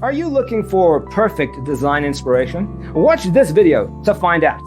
Are you looking for perfect design inspiration? Watch this video to find out.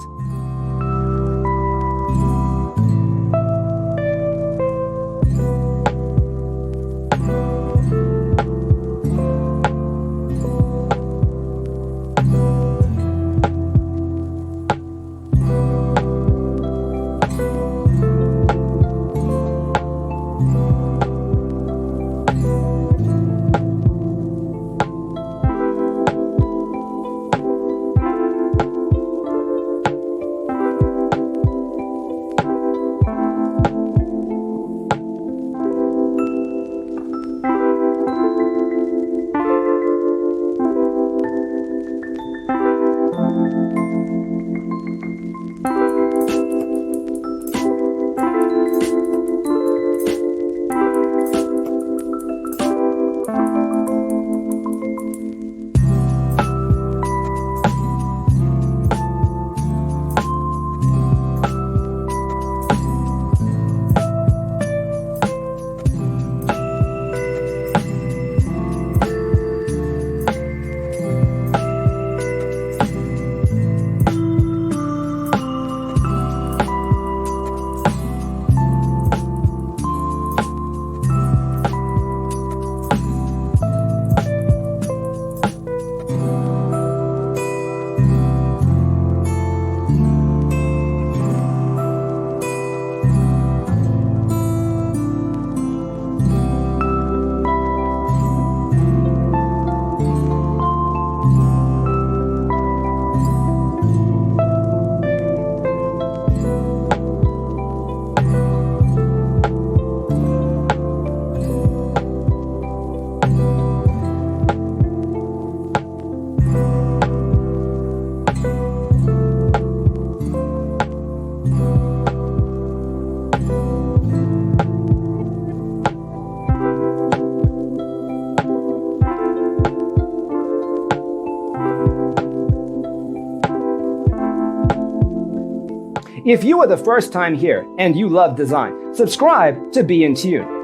If you are the first time here and you love design, subscribe to be in tune.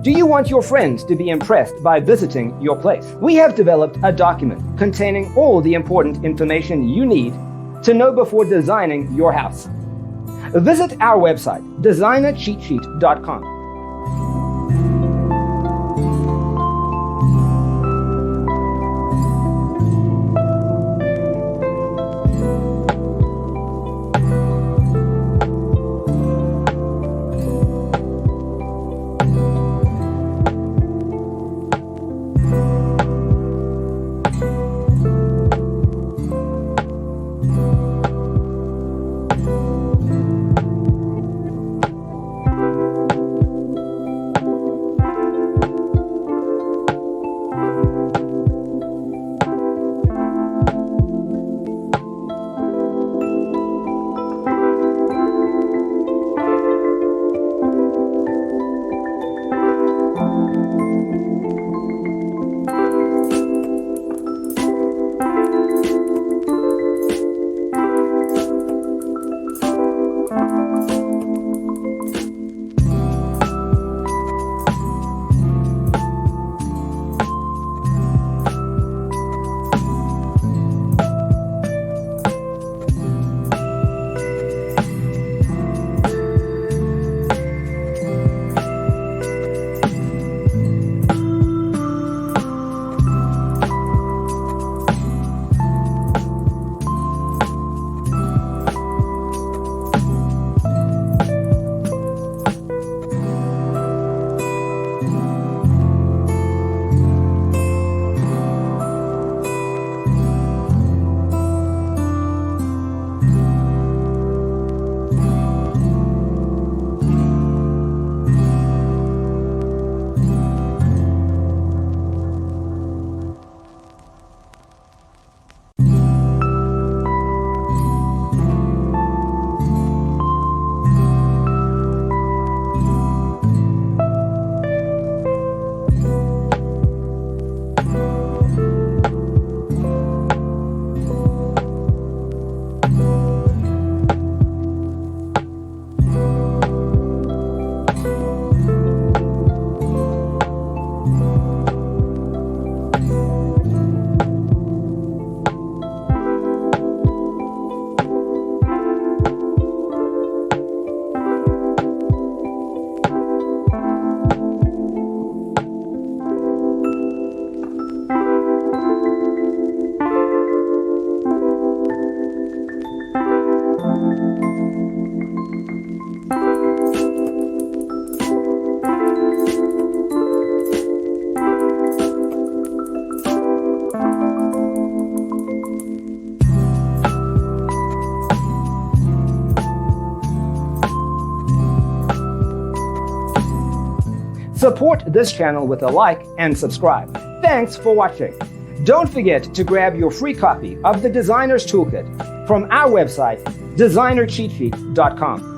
Do you want your friends to be impressed by visiting your place? We have developed a document containing all the important information you need to know before designing your house. Visit our website, designercheatsheet.com. Support this channel with a like and subscribe. Thanks for watching. Don't forget to grab your free copy of the Designer's Toolkit from our website, designercheatsheet.com.